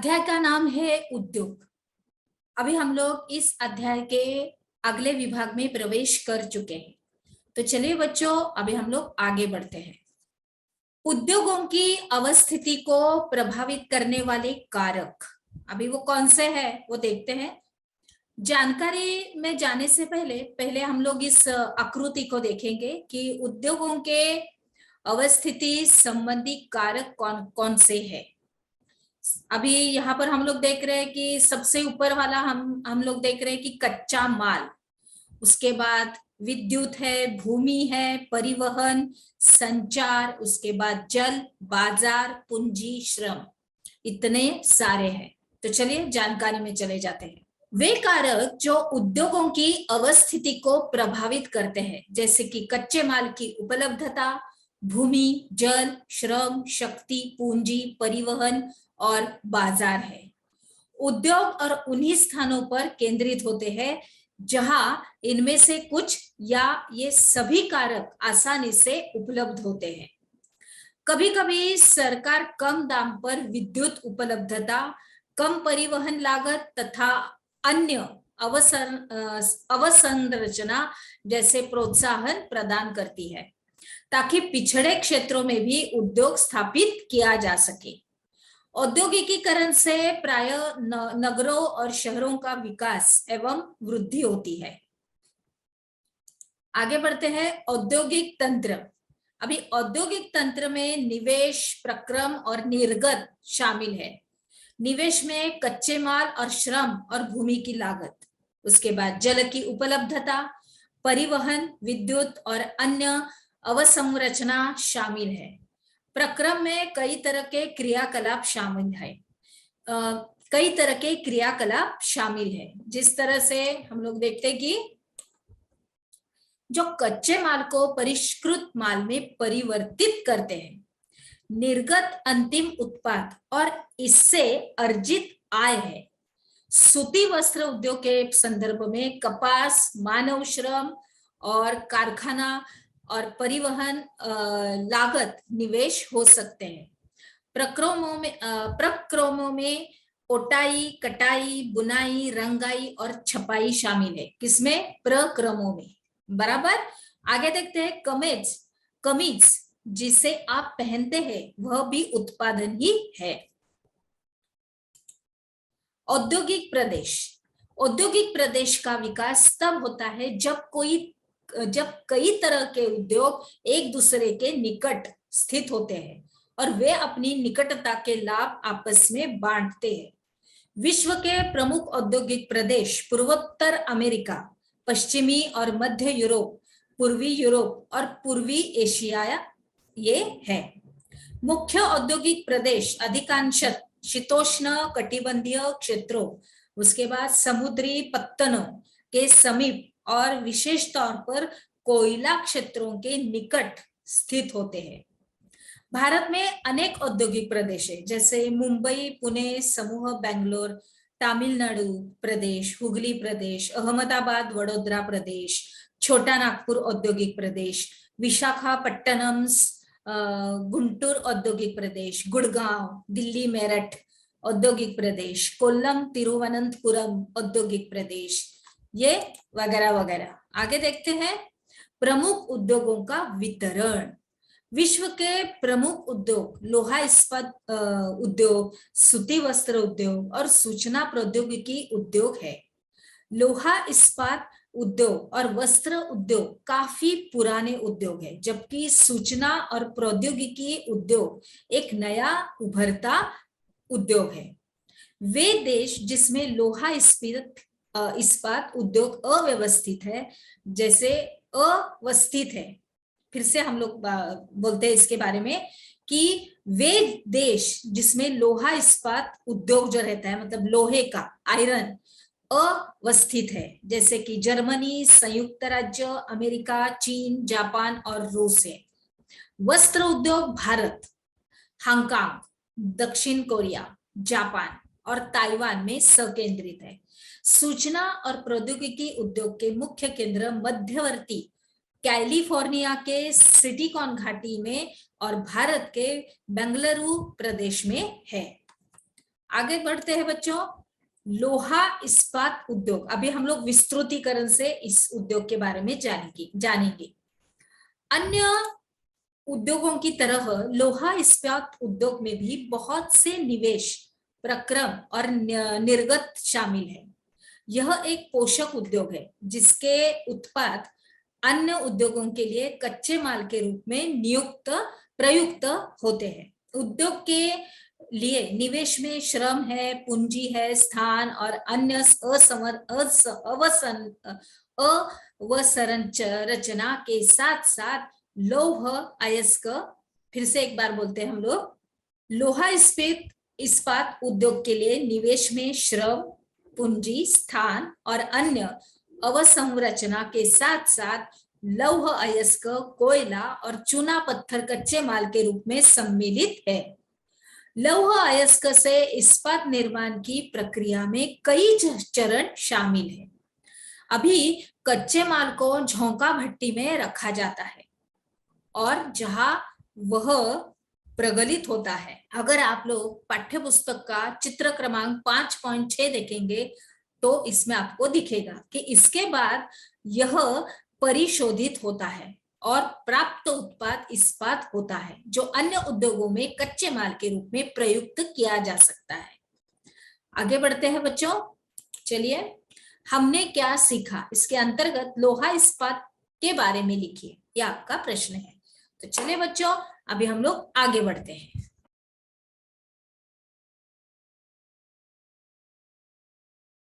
अध्याय का नाम है उद्योग। अभी हम लोग इस अध्याय के अगले विभाग में प्रवेश कर चुके हैं। तो चलिए बच्चों, अभी हम लोग आगे बढ़ते हैं। उद्योगों की अवस्थिति को प्रभावित करने वाले कारक अभी वो कौन से हैं वो देखते हैं। जानकारी में जाने से पहले हम लोग इस आकृति को देखेंगे कि उद्योगों के अवस्थिति संबंधी कारक कौन कौन से हैं। अभी यहाँ पर हम लोग देख रहे हैं कि सबसे ऊपर वाला हम लोग देख रहे हैं कि कच्चा माल, उसके बाद विद्युत है, भूमि है, परिवहन, संचार, उसके बाद जल, बाजार, पूंजी, श्रम, इतने सारे हैं। तो चलिए जानकारी में चले जाते हैं। वे कारक जो उद्योगों की अवस्थिति को प्रभावित करते हैं, जैसे कि कच्चे माल की उपलब्धता, भूमि, जल, श्रम, शक्ति, पूंजी, परिवहन और बाजार है। उद्योग और उन्हीं स्थानों पर केंद्रित होते हैं जहां इनमें से कुछ या ये सभी कारक आसानी से उपलब्ध होते हैं। कभी कभी सरकार कम दाम पर विद्युत उपलब्धता, कम परिवहन लागत तथा अन्य अवसंरचना जैसे प्रोत्साहन प्रदान करती है ताकि पिछड़े क्षेत्रों में भी उद्योग स्थापित किया जा सके। औद्योगिकीकरण से प्राय नगरों और शहरों का विकास एवं वृद्धि होती है। आगे बढ़ते हैं। औद्योगिक तंत्र। अभी औद्योगिक तंत्र में निवेश, प्रक्रम और निर्गत शामिल है। निवेश में कच्चे माल और श्रम और भूमि की लागत, उसके बाद जल की उपलब्धता, परिवहन, विद्युत और अन्य अवसंरचना शामिल है। प्रक्रम में कई तरह के क्रियाकलाप शामिल है। जिस तरह से हम लोग देखते हैं कि जो कच्चे माल को परिष्कृत माल में परिवर्तित करते हैं, निर्गत अंतिम उत्पाद और इससे अर्जित आय है। सूती वस्त्र उद्योग के संदर्भ में कपास, मानव श्रम और कारखाना और परिवहन लागत निवेश हो सकते हैं। प्रक्रमों में ओटाई, कटाई, बुनाई, रंगाई और छपाई शामिल है। किसमें? प्रक्रमों में। बराबर। आगे देखते हैं कमीज जिसे आप पहनते हैं वह भी उत्पादन ही है। औद्योगिक प्रदेश का विकास तब होता है जब कई तरह के उद्योग एक दूसरे के निकट स्थित होते हैं और वे अपनी निकटता के लाभ आपस में बांटते हैं। विश्व के प्रमुख औद्योगिक प्रदेश पूर्वोत्तर अमेरिका, पश्चिमी और मध्य यूरोप, पूर्वी यूरोप और पूर्वी एशिया ये है। मुख्य औद्योगिक प्रदेश अधिकांश शीतोष्ण कटिबंधीय क्षेत्रों, उसके बाद समुद्री पत्तनों के समीप और विशेष तौर पर कोयला क्षेत्रों के निकट स्थित होते हैं। भारत में अनेक औद्योगिक प्रदेश है, जैसे मुंबई, पुणे समूह, बेंगलोर, तमिलनाडु प्रदेश, हुगली प्रदेश, अहमदाबाद, वडोदरा प्रदेश, छोटा नागपुर औद्योगिक प्रदेश, विशाखापट्टनम, गुंटूर औद्योगिक प्रदेश, गुड़गांव, दिल्ली मेरठ औद्योगिक प्रदेश, कोल्लम, तिरुवनंतपुरम औद्योगिक प्रदेश, ये वगैरह वगैरह। आगे देखते हैं प्रमुख उद्योगों का वितरण। विश्व के प्रमुख उद्योग लोहा इस्पात उद्योग, सूती वस्त्र उद्योग और सूचना प्रौद्योगिकी उद्योग है। लोहा इस्पात उद्योग और वस्त्र उद्योग काफी पुराने उद्योग है, जबकि सूचना और प्रौद्योगिकी उद्योग एक नया उभरता उद्योग है। वे देश जिसमें लोहा इस्पात उद्योग अव्यवस्थित है, जैसे अवस्थित है, फिर से हम लोग बोलते हैं इसके बारे में कि वे देश जिसमें लोहा इस्पात उद्योग जो रहता है, मतलब लोहे का, आयरन, अवस्थित है, जैसे कि जर्मनी, संयुक्त राज्य अमेरिका, चीन, जापान और रूस है। वस्त्र उद्योग भारत, हांगकांग, दक्षिण कोरिया, जापान और ताइवान में संकेंद्रित है। सूचना और प्रौद्योगिकी उद्योग के मुख्य केंद्र मध्यवर्ती कैलिफोर्निया के सिलिकॉन घाटी में और भारत के बेंगलुरु प्रदेश में है। आगे बढ़ते हैं बच्चों, लोहा इस्पात उद्योग। अभी हम लोग विस्तृतीकरण से इस उद्योग के बारे में जानेंगे। अन्य उद्योगों की तरह लोहा इस्पात उद्योग में भी बहुत से निवेश, प्रक्रम और निर्गत शामिल है। यह एक पोषक उद्योग है जिसके उत्पाद अन्य उद्योगों के लिए कच्चे माल के रूप में प्रयुक्त होते हैं। उद्योग के लिए निवेश में श्रम है, पूंजी है, स्थान और अन्य अवसंरचना के साथ साथ लौह अयस्क, फिर से एक बार बोलते हैं हम लोग, लोहा इस्पात उद्योग के लिए निवेश में श्रम, पूंजी, स्थान और अन्य अवसंरचना के साथ साथ लौह अयस्क, कोयला और चूना पत्थर कच्चे माल के रूप में सम्मिलित है। लौह अयस्क से इस्पात निर्माण की प्रक्रिया में कई चरण शामिल हैं। अभी कच्चे माल को झोंका भट्टी में रखा जाता है और जहां वह प्रगलित होता है। अगर आप लोग पाठ्य पुस्तक का चित्र क्रमांक 5.6 देखेंगे तो इसमें आपको दिखेगा कि इसके बाद यह परिशोधित होता है और प्राप्त उत्पाद इस्पात होता है, जो अन्य उद्योगों में कच्चे माल के रूप में प्रयुक्त किया जा सकता है। आगे बढ़ते हैं बच्चों, चलिए हमने क्या सीखा, इसके अंतर्गत लोहा इस्पात के बारे में लिखिए, यह आपका प्रश्न है। तो चलिए बच्चों, अभी हम लोग आगे बढ़ते हैं।